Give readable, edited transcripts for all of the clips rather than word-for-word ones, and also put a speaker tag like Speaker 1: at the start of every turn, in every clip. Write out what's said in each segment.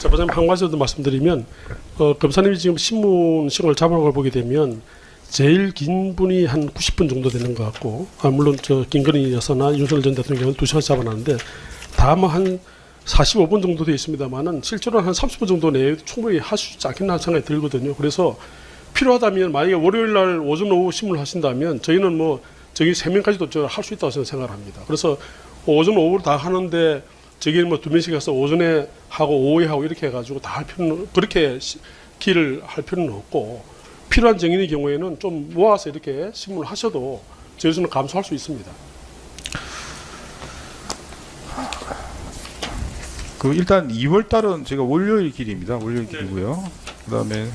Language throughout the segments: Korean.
Speaker 1: 재판장님 한 가지 더 말씀드리면 검사님이 지금 신문 시간을 잡아놓은 걸 보게 되면 제일 긴 분이 한 90분 정도 되는 것 같고 물론 저 김건희 여사나 윤석열 전 대통령은 2시간 잡아놨는데 다만 한 45분 정도 되어 있습니다만은 실제로는 한 30분 정도 내에 충분히 할 수 있지 않겠나 생각이 들거든요. 그래서 필요하다면 만약에 월요일 날 오전 오후 신문을 하신다면 저희는 뭐 저기 3명까지도 할 수 있다고 저는 생각을 합니다. 그래서 오전 오후를 다 하는데 저기는 뭐 2명씩 해서 오전에 하고 오후에 하고 이렇게 해가지고 다 할 필요는 그렇게 길을 할 필요는 없고 필요한 증인의 경우에는 좀 모아서 이렇게 신문을 하셔도 저희는 감수할 수 있습니다.
Speaker 2: 그 일단 2월 달은 제가 월요일 길입니다. 월요일 길이고요. 그다음에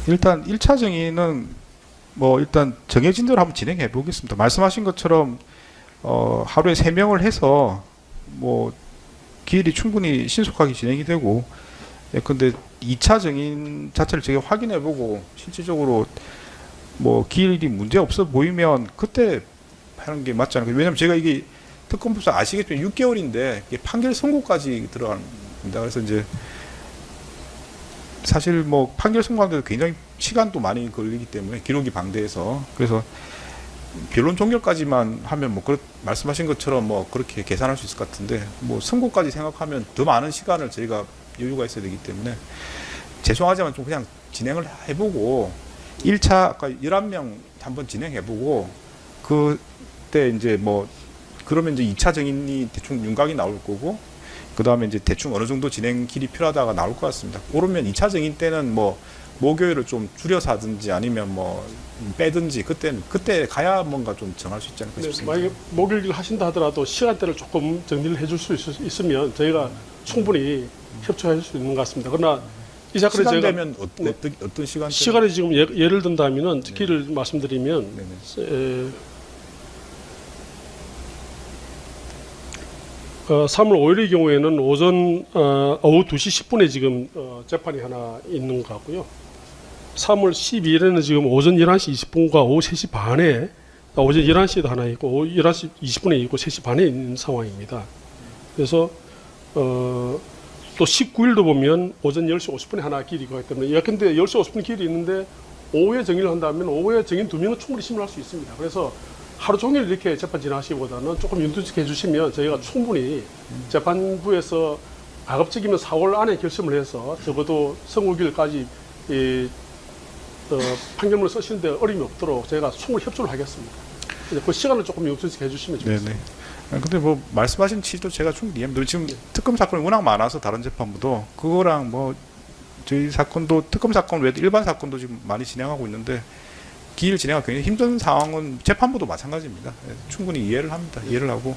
Speaker 2: 일단 1차 정의는 뭐 일단 정해진 대로 한번 진행해 보겠습니다. 말씀하신 것처럼 하루에 3명을 해서 뭐 기일이 충분히 신속하게 진행이 되고 근데 2차 정인 자체를 제가 확인해 보고 실질적으로 뭐 기일이 문제 없어 보이면 그때 하는 게 맞지 않을까. 왜냐면 제가 이게 특검법상 아시겠지만 6개월인데 이게 판결 선고까지 들어갑니다. 그래서 이제 사실 뭐 판결 선고하는데도 굉장히 시간도 많이 걸리기 때문에 기록이 방대해서 그래서 변론 종결까지만 하면 뭐 말씀하신 것처럼 뭐 그렇게 계산할 수 있을 것 같은데 뭐 선고까지 생각하면 더 많은 시간을 저희가 여유가 있어야 되기 때문에 죄송하지만 좀 그냥 진행을 해보고 1차 아까 11명 한번 진행해보고 그때 이제 뭐 그러면 이제 2차 정인이 대충 윤곽이 나올 거고 그 다음에 이제 대충 어느 정도 진행 길이 필요하다가 나올 것 같습니다. 그러면 2차 정인 때는 뭐 목요일을 좀 줄여서 하든지 아니면 뭐 빼든지 그때 가야 뭔가 좀 정할 수 있지 않을까 싶습니다.
Speaker 1: 만약에 목요일 하신다 하더라도 시간대를 조금 정리를 해줄 수 있으면 저희가 충분히 협조할 수 있는 것 같습니다. 그러나 이 사건에
Speaker 2: 시간
Speaker 1: 제가
Speaker 2: 되면 어떤 시간?
Speaker 1: 시간에 지금 예를 든다면은 길을 말씀드리면 3월 5일의 경우에는 오전 오후 2시 10분에 지금 재판이 하나 있는 것 같고요. 3월 12일에는 지금 오전 11시 20분과 오후 3시 반에 오전 11시에도 하나 있고 오후 11시 20분에 있고 3시 반에 있는 상황입니다. 그래서 또 19일도 보면 오전 10시 50분에 하나 길이 있기 때문에 예컨대 10시 50분 길이 있는데 오후에 정의를 한다면 오후에 정인 2명은 충분히 신문할 수 있습니다. 그래서 하루 종일 이렇게 재판 진행하시기보다는 조금 윤두식 해주시면 저희가 충분히 재판부에서 가급적이면 4월 안에 결심을 해서 적어도 선고일까지 판결문을 쓰시는데 어려움이 없도록 저희가 충분히 협조를 하겠습니다. 그 시간을 조금 윤두식 해주시면 좋겠습니다.
Speaker 2: 네네. 근데 뭐 말씀하신 취지도 제가 충분히 이해합니다. 지금 특검 사건이 워낙 많아서 다른 재판부도 그거랑 뭐 저희 사건도 특검 사건 외에도 일반 사건도 지금 많이 진행하고 있는데 기일 진행하기 굉장히 힘든 상황은 재판부도 마찬가지입니다. 충분히 이해를 합니다. 이해를 하고.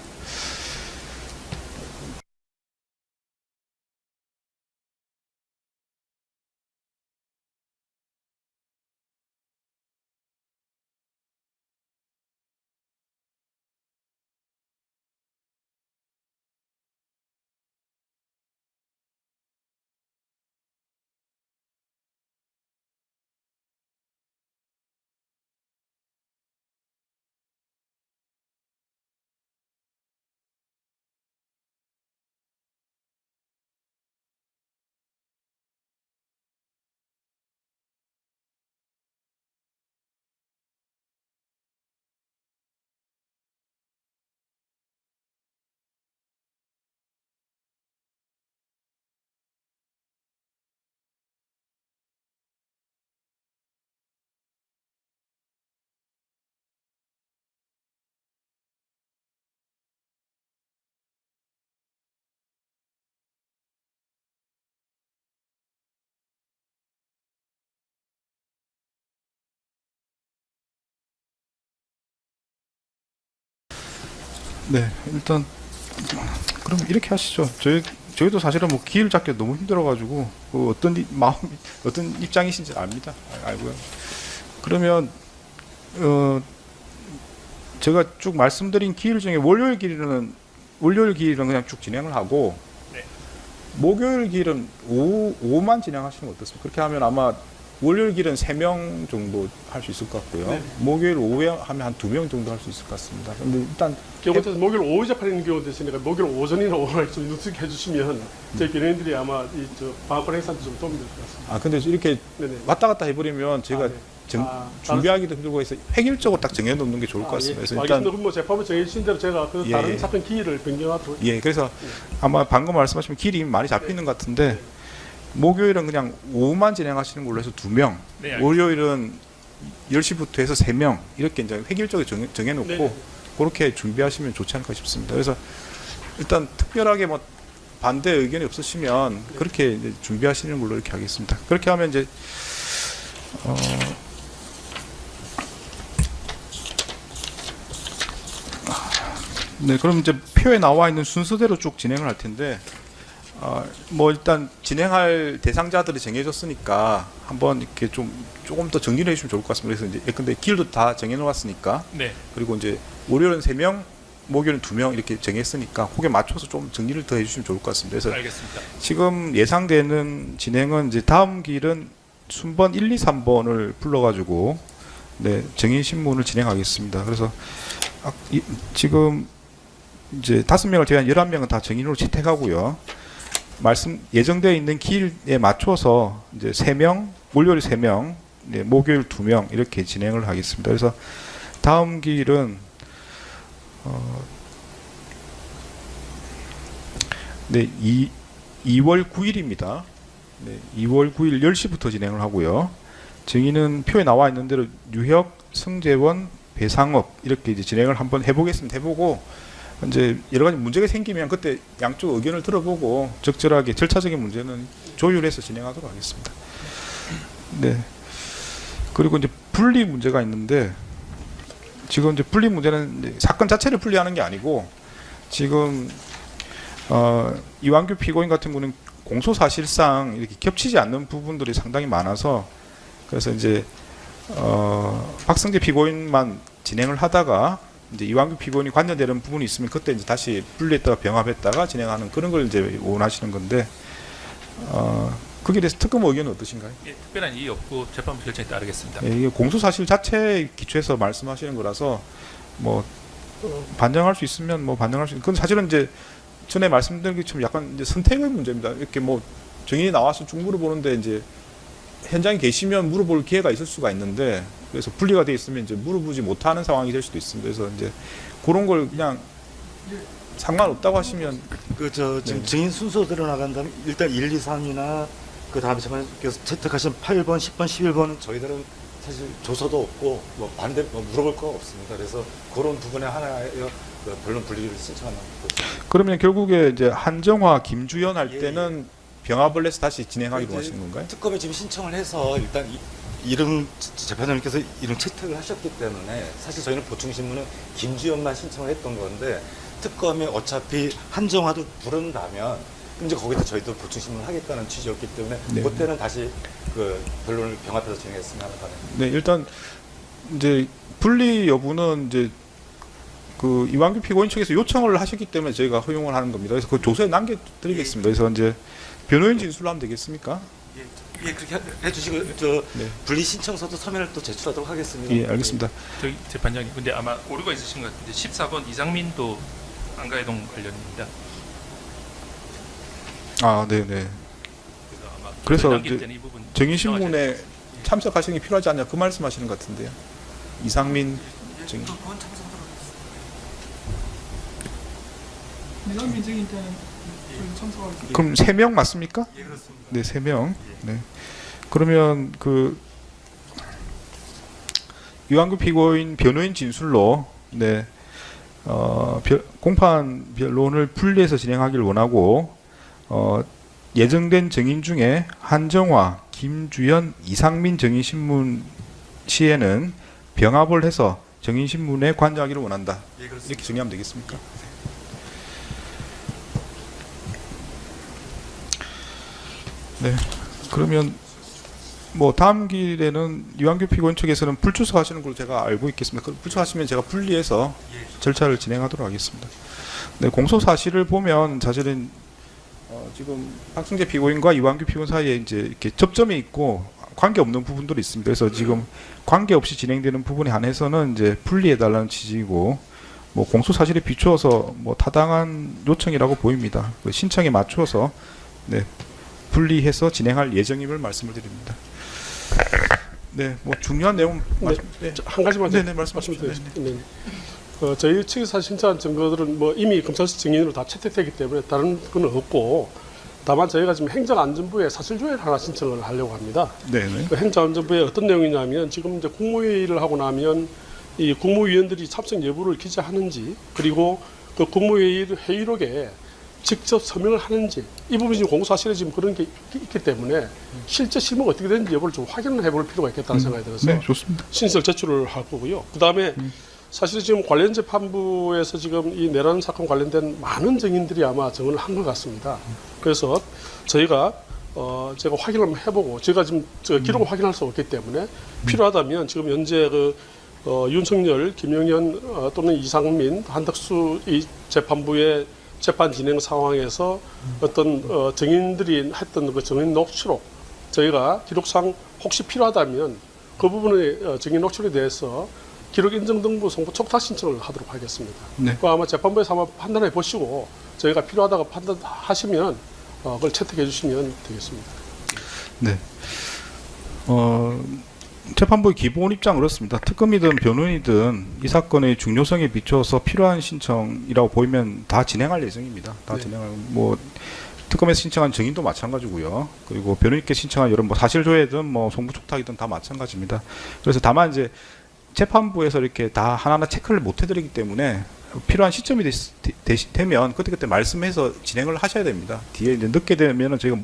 Speaker 2: 네, 일단 그럼 이렇게 하시죠. 저희도 사실은 뭐 기일 잡기 너무 힘들어가지고 그 어떤 입장이신지 압니다. 알고요. 그러면 제가 쭉 말씀드린 기일 중에 월요일 기일은 그냥 쭉 진행을 하고 목요일 기일은 오후만 진행하시는 거 어떻습니까? 그렇게 하면 아마 월요일 길은 3명 정도 할 수 있을 것 같고요.
Speaker 1: 네.
Speaker 2: 목요일 오후에 하면 한 2명 정도 할 수 있을 것 같습니다. 근데 일단
Speaker 1: 경우 같아서 목요일 오후 접하는 경우도 있으니까 목요일 오전이나 오후에 좀 누수게 해주시면 저희 변호인들이 아마 이저 방어권 행사한테 좀 도움이 될 것 같습니다.
Speaker 2: 근데 이렇게
Speaker 1: 네네.
Speaker 2: 왔다 갔다 해버리면 제가
Speaker 1: 네.
Speaker 2: 준비하기도 힘들고 해서 획일적으로 딱 정해놓는 게 좋을 것 같습니다.
Speaker 1: 예.
Speaker 2: 그래서
Speaker 1: 알겠습니다. 그럼 뭐 재판부 정해주신 대로 제가 그
Speaker 2: 예,
Speaker 1: 다른
Speaker 2: 예.
Speaker 1: 사건 기일을 변경하도록.
Speaker 2: 예, 그래서 아마 방금 말씀하신 길이 많이 잡히는 것 같은데 목요일은 그냥 오후만 진행하시는 걸로 해서 2명,
Speaker 3: 네,
Speaker 2: 월요일은 10시부터 해서 3명 이렇게 이제 획일적으로 정해놓고
Speaker 1: 네.
Speaker 2: 그렇게 준비하시면 좋지 않을까 싶습니다. 그래서 일단 특별하게 뭐 반대 의견이 없으시면 그렇게 이제 준비하시는 걸로 이렇게 하겠습니다. 그렇게 하면 이제 네, 그럼 이제 표에 나와 있는 순서대로 쭉 진행을 할 텐데, 뭐 일단 진행할 대상자들이 정해졌으니까 한번 이렇게 조금 더 정리를 해주시면 좋을 것 같습니다. 그래서 이제 근데 길도 다 정해놓았으니까,
Speaker 3: 네.
Speaker 2: 그리고 이제 월요일은 3명, 목요일은 2명 이렇게 정했으니까 그게 맞춰서 좀 정리를 더 해주시면 좋을 것 같습니다. 그래서
Speaker 3: 알겠습니다.
Speaker 2: 지금 예상되는 진행은 이제 다음 길은 순번 1, 2, 3번을 불러가지고 네, 정인 신문을 진행하겠습니다. 그래서 지금 이제 5명을 제외한 11명은 다 정인으로 채택하고요. 예정되어 있는 길에 맞춰서 이제 3명, 월요일 3명, 네, 목요일 2명 이렇게 진행을 하겠습니다. 그래서 다음 길은 네, 2월 9일입니다. 네, 2월 9일 10시부터 진행을 하고요. 정의는 표에 나와 있는 대로 유혁, 승재원, 배상업 이렇게 이제 진행을 한번 해보겠습니다. 해보고 이제 여러 가지 문제가 생기면 그때 양쪽 의견을 들어보고 적절하게 절차적인 문제는 조율해서 진행하도록 하겠습니다. 네. 그리고 이제 분리 문제가 있는데 지금 이제 분리 문제는 이제 사건 자체를 분리하는 게 아니고 지금 이완규 피고인 같은 경우는 공소 사실상 이렇게 겹치지 않는 부분들이 상당히 많아서 그래서 이제 박성재 피고인만 진행을 하다가 이제 이완규 피고인이 관여되는 부분이 있으면 그때 이제 다시 분리했다가 병합했다가 진행하는 그런 걸 이제 원하시는 건데 거기에 대해서 특검 의견은 어떠신가요?
Speaker 3: 예, 특별한 이의 없고 재판부 결정에 따르겠습니다.
Speaker 2: 예, 이게 공소 사실 자체에 기초해서 말씀하시는 거라서 뭐 반영할 수 있으면 뭐 반영할 수 있는. 그건 사실은 이제 전에 말씀드린 것처럼 약간 이제 선택의 문제입니다. 이렇게 뭐 증인이 나와서 쭉 물어보는데 이제 현장에 계시면 물어볼 기회가 있을 수가 있는데 그래서 분리가 돼 있으면 이제 물어보지 못하는 상황이 될 수도 있습니다. 그래서 이제 그런 걸 그냥 상관없다고 하시면
Speaker 4: 지금
Speaker 2: 네.
Speaker 4: 증인 순서대로 나간다면 일단 1, 2, 3이나 그 다음에 재판께서 채택하신 8번, 10번, 11번은 저희들은 사실 조서도 없고 뭐 반대 물어볼 거 없습니다. 그래서 그런 부분에 하나의 그 변론 분리를 신청하는 거죠.
Speaker 2: 그러면 결국에 이제 한정화, 김주연 할
Speaker 4: 예,
Speaker 2: 때는 병합을 해서 다시 진행하기로
Speaker 4: 이제
Speaker 2: 하시는 건가요?
Speaker 4: 특검에 지금 신청을 해서 일단 이름 재판장님께서 이름 채택을 하셨기 때문에 사실 저희는 보충신문은 김주연만 신청을 했던 건데 특검이 어차피 한정화도 부른다면 이제 거기다 저희도 보충신문을 하겠다는 취지였기 때문에
Speaker 2: 네.
Speaker 4: 그때는 다시 그 변론을 병합해서 진행했으면 하는 바람입니다.
Speaker 2: 네, 일단 이제 분리 여부는 이제 그 이완규 피고인 측에서 요청을 하셨기 때문에 저희가 허용을 하는 겁니다. 그래서 그 조서에 남겨드리겠습니다. 그래서 이제 변호인 진술로 하면 되겠습니까?
Speaker 4: 예, 그렇게 해주시고
Speaker 2: 네.
Speaker 4: 분리 신청서도 서면을 또 제출하도록 하겠습니다.
Speaker 2: 예, 알겠습니다.
Speaker 3: 저기 재판장님, 근데 아마 오류가 있으신 것 같은데 14번 이상민도 안가해동 관련입니다.
Speaker 2: 아, 네, 네.
Speaker 3: 그래서 아마
Speaker 2: 그래서
Speaker 3: 남길
Speaker 2: 이제
Speaker 3: 때는 이 부분
Speaker 2: 정인
Speaker 3: 신청하셔야
Speaker 2: 신문에
Speaker 3: 돼요.
Speaker 2: 참석하시는 게 필요하지 않냐 그 말씀하시는 것 같은데요. 이상민 증인.
Speaker 4: 그건 참석하도록
Speaker 5: 내가 민증인 때는 저희 참석하겠습니다.
Speaker 2: 그럼 3명 맞습니까?
Speaker 4: 예, 그렇습니다.
Speaker 2: 네, 3명. 네. 그러면 그 이완규 피고인 변호인 진술로 네. 공판 변론을 분리해서 진행하기를 원하고 예정된 증인 중에 한정화, 김주연, 이상민 증인 신문 시에는 병합을 해서 증인 신문에 관여하기를 원한다.
Speaker 4: 예, 그렇습니다.
Speaker 2: 이렇게 정리하면 되겠습니까? 네. 그러면 뭐 다음 길에는 이완규 피고인 측에서는 불출석하시는 걸로 제가 알고 있겠습니다. 불출석하시면 제가 분리해서 절차를 진행하도록 하겠습니다. 네, 공소 사실을 보면 사실은 지금 박승재 피고인과 이완규 피고인 사이에 이제 이렇게 접점이 있고 관계 없는 부분들이 있습니다. 그래서 지금 관계 없이 진행되는 부분에 한해서는 이제 분리해달라는 취지이고, 뭐 공소 사실에 비추어서 뭐 타당한 요청이라고 보입니다. 그 신청에 맞추어서 네, 분리해서 진행할 예정임을 말씀을 드립니다. 네, 뭐 중요한 내용
Speaker 1: 네, 한 가지만 더
Speaker 2: 말씀하십시오.
Speaker 1: 말씀드리겠습니다. 저희 측에서 신청한 증거들은 뭐 이미 검찰 증인으로 다 채택되기 때문에 다른 건 없고, 다만 저희가 지금 행정안전부에 사실조회를 하나 신청을 하려고 합니다.
Speaker 2: 네.
Speaker 1: 그 행정안전부에 어떤 내용이냐면, 지금 이제 국무회의를 하고 나면 이 국무위원들이 참석 여부를 기재하는지, 그리고 그 국무회의 회의록에 직접 서명을 하는지, 이 부분이 지금 공소사실에 지금 그런 게 있기 때문에 실제 실무가 어떻게 되는지 여부를 좀 확인을 해볼 필요가 있겠다는 생각이 들어서
Speaker 2: 네, 좋습니다.
Speaker 1: 신설 제출을 할 거고요. 그 다음에 사실 지금 관련 재판부에서 지금 이 내란 사건 관련된 많은 증인들이 아마 증언을 한 것 같습니다. 그래서 저희가 제가 확인을 한번 해보고, 제가 지금 기록을 확인할 수 없기 때문에 필요하다면 지금 현재 윤석열, 김영현 또는 이상민, 한덕수 이 재판부의 재판 진행 상황에서 어떤 증인들이 했던 그 증인 녹취록, 저희가 기록상 혹시 필요하다면 그 부분의 증인 녹취록에 대해서 기록 인정 등부 송부 촉탁 신청을 하도록 하겠습니다.
Speaker 2: 네.
Speaker 1: 그 아마 재판부에서 한번 판단해 보시고 저희가 필요하다고 판단하시면 그걸 채택해 주시면 되겠습니다.
Speaker 2: 네. 재판부의 기본 입장은 그렇습니다. 특검이든 변호인이든 이 사건의 중요성에 비추어서 필요한 신청이라고 보이면 다 진행할 예정입니다. 다
Speaker 1: 네.
Speaker 2: 진행할, 뭐 특검에서 신청한 증인도 마찬가지고요. 그리고 변호인께 신청한 여러 뭐 사실조회든 뭐 송부촉탁이든 다 마찬가지입니다. 그래서 다만 이제 재판부에서 이렇게 다 하나하나 체크를 못 해드리기 때문에 필요한 시점이 되면 그때 말씀해서 진행을 하셔야 됩니다. 뒤에 이제 늦게 되면은 저희가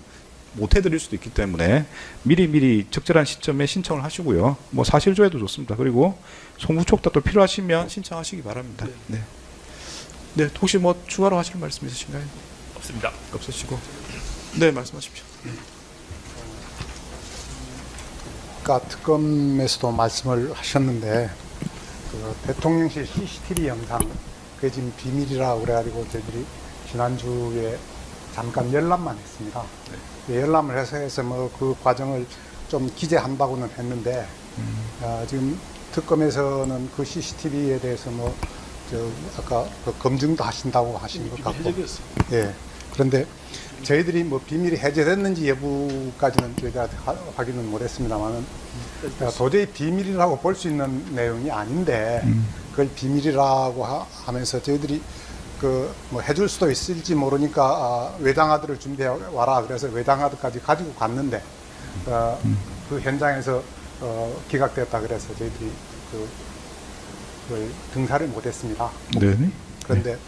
Speaker 2: 못 해드릴 수도 있기 때문에 미리 적절한 시점에 신청을 하시고요. 뭐 사실조회도 좋습니다. 그리고 송부촉탁도 필요하시면 신청하시기 바랍니다. 네. 네, 혹시 뭐 추가로 하실 말씀 있으신가요?
Speaker 3: 없습니다.
Speaker 2: 없으시고. 네, 말씀하십시오.
Speaker 6: 아까 특검에서도 말씀을 하셨는데 그 대통령실 CCTV 영상 그게 지금 비밀이라고 그래가지고 저희들이 지난주에 잠깐 열람만 했습니다. 네. 열람을 해서 뭐 그 과정을 좀 기재한다고는 했는데 지금 특검에서는 그 CCTV에 대해서 뭐 아까 그 검증도 하신다고 하신 것 같고, 예. 그런데 저희들이 뭐 비밀이 해제됐는지 여부까지는 저희가 확인은 못했습니다만은 도저히 비밀이라고 볼 수 있는 내용이 아닌데 그걸 비밀이라고 하면서 저희들이 그 뭐 해줄 수도 있을지 모르니까 외장하드를 준비해 와라 그래서 외장하드까지 가지고 갔는데 그 현장에서 기각되었다 그래서 저희들이 그걸 등사를 못했습니다.
Speaker 2: 네.
Speaker 6: 그런데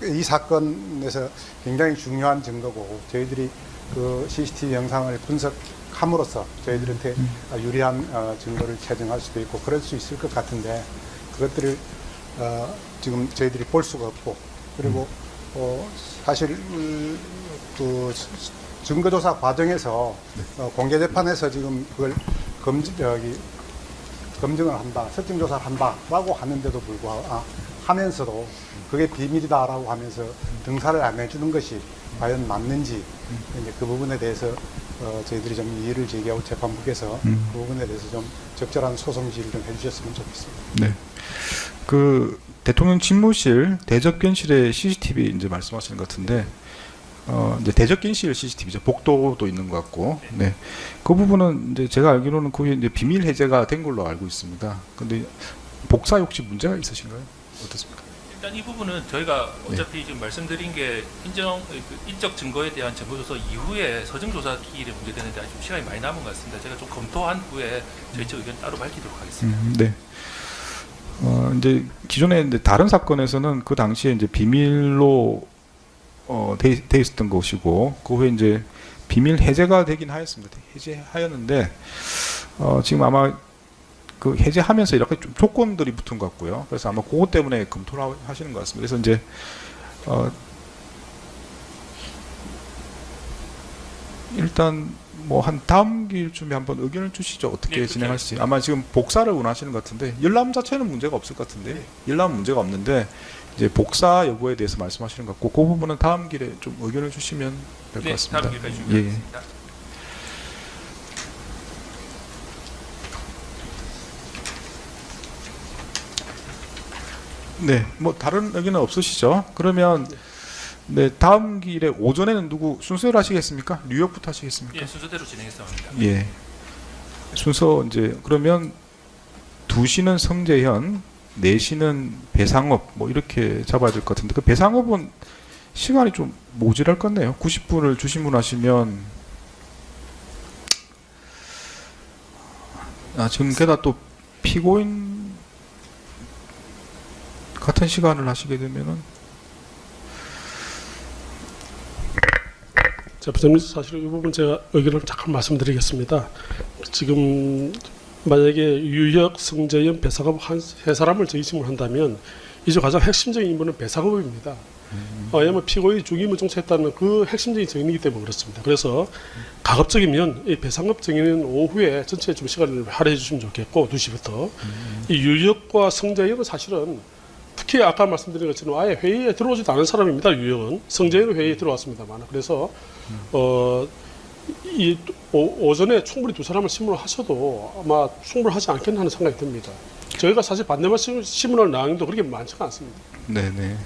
Speaker 6: 이 사건에서 굉장히 중요한 증거고 저희들이 그 CCTV 영상을 분석함으로써 저희들한테 유리한 증거를 체증할 수도 있고 그럴 수 있을 것 같은데 그것들을 지금 저희들이 볼 수가 없고 그리고 사실 그 증거조사 과정에서 공개재판에서 지금 그걸 검증을 한다, 설정조사를 한다라고 하는데도 불구하고 하면서도 그게 비밀이다라고 하면서 등사를 안 해주는 것이 과연 맞는지 이제 그 부분에 대해서 저희들이 좀 이의를 제기하고 재판부께서 그 부분에 대해서 좀 적절한 소송 지휘를 좀 해주셨으면 좋겠습니다.
Speaker 2: 네. 그 대통령 집무실 대접견실의 CCTV 이제 말씀하시는 것 같은데 이제 대접견실 CCTV죠. 복도도 있는 것 같고, 네. 그 부분은 이제 제가 알기로는 거의 이제 비밀 해제가 된 걸로 알고 있습니다. 근데 복사에 혹시 문제가 있으신가요? 어떻습니까?
Speaker 3: 일단 이 부분은 저희가 어차피 지금 말씀드린 게 인적 증거에 대한 정보조사 이후에 서정조사 기일에 문제되는데 아직 좀 시간이 많이 남은 것 같습니다. 제가 좀 검토한 후에 저희 측 의견 따로 밝히도록 하겠습니다.
Speaker 2: 네. 이제 기존에 이제 다른 사건에서는 그 당시에 이제 비밀로 돼 있었던 것이고 그 후에 이제 비밀 해제가 되긴 하였습니다. 해제하였는데 지금 아마 그 해제하면서 이렇게 좀 조건들이 붙은 것 같고요. 그래서 아마 그것 때문에 검토를 하시는 것 같습니다. 그래서 이제 일단 뭐 한 다음 기일쯤에 한번 의견을 주시죠. 어떻게
Speaker 3: 네,
Speaker 2: 진행할지. 아마 지금 복사를 원하시는 것 같은데 열람 자체는 문제가 없을 것 같은데 열람 문제가 없는데 이제 복사 여부에 대해서 말씀하시는 것 같고 그 부분은 다음 기일에 좀 의견을 주시면 될 것
Speaker 3: 네,
Speaker 2: 같습니다.
Speaker 3: 다음 기일까지
Speaker 2: 예.
Speaker 3: 준비하겠습니다.
Speaker 2: 네, 뭐 다른 의견은 없으시죠? 그러면 네, 다음 기일에 오전에는 누구 순서대로 하시겠습니까? 뉴욕부터 하시겠습니까?
Speaker 3: 예, 순서대로 진행해서 합니다.
Speaker 2: 예. 순서 이제 그러면 2시는 성재현, 4시는 배상업 뭐 이렇게 잡아야 될 것 같은데 그 배상업은 시간이 좀 모자랄 것 같네요. 90분을 주신분 하시면 지금 게다가 또 피고인 같은 시간을 하시게 되면은
Speaker 1: 자, 부장님 사실 이 부분 제가 의견을 잠깐 말씀드리겠습니다. 지금 만약에 유혁, 성재현, 배상업 한 세 사람을 저희심을 한다면 이제 가장 핵심적인 인물은 배상업입니다. 왜냐하면 피고인이 중의문 종사했다는 그 핵심적인 증인이기 때문에 그렇습니다. 그래서 가급적이면 이 배상업 증인은 오후에 전체 좀 시간을 할애해 주시면 좋겠고 2시부터 이 유혁과 성재현은 사실은 특히 아까 말씀드린 것처럼 아예 회의에 들어오지도 않은 사람입니다. 유혁은 성재현은 회의에 들어왔습니다만 그래서 이 오전에 충분히 두 사람을 신문을 하셔도 아마 충분하지 않겠나 하는 생각이 듭니다. 저희가 사실 반대말 신문할 내용도 그렇게 많지가 않습니다.
Speaker 2: 네네.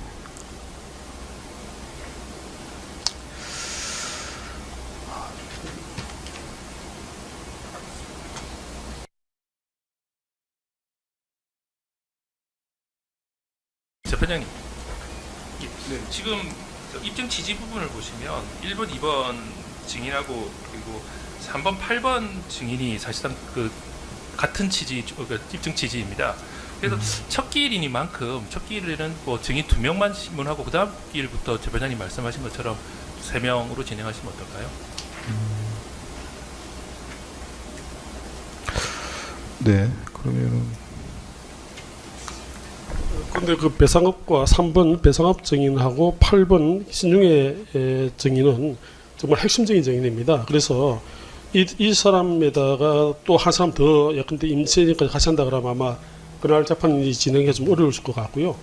Speaker 3: 재판장님, 지금 입증 취지 부분을 보시면 1번, 2번 증인하고 그리고 3번, 8번 증인이 사실상 그 같은 취지, 그 입증 취지입니다. 그래서 첫 기일이니만큼 첫 기일에는 뭐 증인 2명만 신문하고 그 다음 기일부터 재판장님 말씀하신 것처럼 3명으로 진행하시면 어떨까요?
Speaker 2: 네, 그러면은
Speaker 1: 근데 그 배상업과 3번 배상업 증인하고 8번 신중의 증인은 정말 핵심적인 증인입니다. 그래서 이 사람에다가 또 한 사람 더 예컨대 임세니까지 같이 한다 그러면 아마 그날 재판이 진행이 좀 어려울 것 같고요.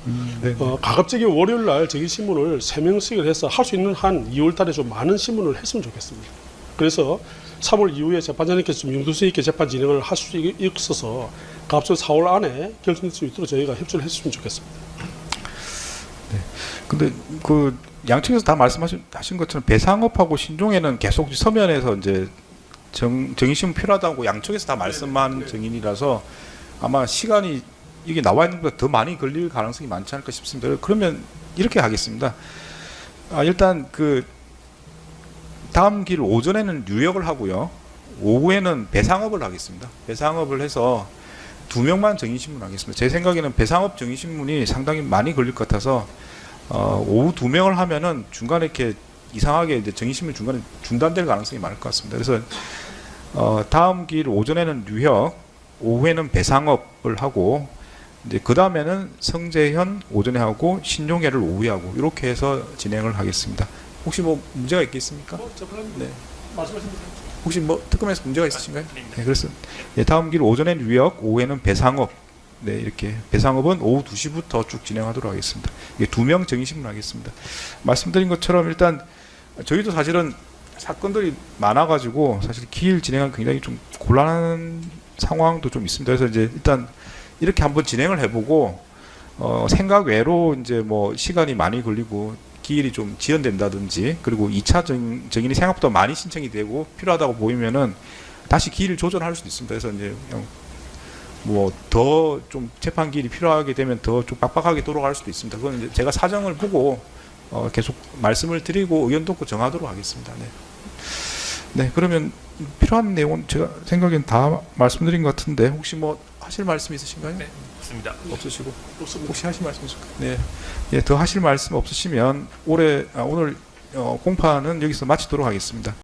Speaker 2: 네.
Speaker 1: 가급적이 월요일 날 저기 신문을 3명씩을 해서 할 수 있는 한 2월 달에 좀 많은 신문을 했으면 좋겠습니다. 그래서 3월 이후에 재판장님께서 좀 용두성 있게 재판 진행을 할 수 있어서 가급적 4월 안에 결정될 수 있도록 저희가 협조를 했으면 좋겠습니다.
Speaker 2: 네. 근데 그 양측에서 다 말씀하신 것처럼 배상업하고 신종에는 계속 서면에서 이제 정인신문 필요하다고 양측에서 다 말씀한 증인이라서 아마 시간이 이게 나와 있는 것보다 더 많이 걸릴 가능성이 많지 않을까 싶습니다. 그러면 이렇게 하겠습니다. 일단 그 다음 길 오전에는 뉴욕을 하고요. 오후에는 배상업을 하겠습니다. 배상업을 해서 2명만 정인신문 하겠습니다. 제 생각에는 배상업 정인신문이 상당히 많이 걸릴 것 같아서 오후 2명을 하면은 중간에 이렇게 이상하게 이제 정인신문 중간에 중단될 가능성이 많을 것 같습니다. 그래서 다음 길 오전에는 뉴욕, 오후에는 배상업을 하고 이제 그 다음에는 성재현 오전에 하고 신종혜를 오후에 하고 이렇게 해서 진행을 하겠습니다. 혹시 뭐 문제가 있겠습니까? 네.
Speaker 1: 말씀하신 대로.
Speaker 2: 혹시 뭐 특검에서 문제가 있으신가요?
Speaker 3: 아닙니다.
Speaker 2: 네, 그래서 다음 길 오전에는 뉴욕, 오후에는 배상업. 네, 이렇게 배상업은 오후 2시부터 쭉 진행하도록 하겠습니다. 이게 2명 정인신문 하겠습니다. 말씀드린 것처럼 일단 저희도 사실은 사건들이 많아가지고 사실 기일 진행하기 굉장히 좀 곤란한 상황도 좀 있습니다. 그래서 이제 일단 이렇게 한번 진행을 해보고 생각 외로 이제 뭐 시간이 많이 걸리고 기일이 좀 지연된다든지 그리고 2차 정인이 생각보다 많이 신청이 되고 필요하다고 보이면은 다시 기일을 조정할 수도 있습니다. 그래서 이제 뭐 더 좀 재판 기일이 필요하게 되면 더 좀 빡빡하게 돌아갈 수도 있습니다. 그건 이제 제가 사정을 보고 계속 말씀을 드리고 의견 듣고 정하도록 하겠습니다. 네. 네, 그러면 필요한 내용은 제가 생각엔 다 말씀드린 것 같은데 혹시 뭐 하실 말씀 있으신가요?
Speaker 3: 네, 없습니다.
Speaker 2: 없으시고 혹시 하실 말씀 있을까요? 네, 예, 더 하실 말씀 없으시면 오늘 공판은 여기서 마치도록 하겠습니다.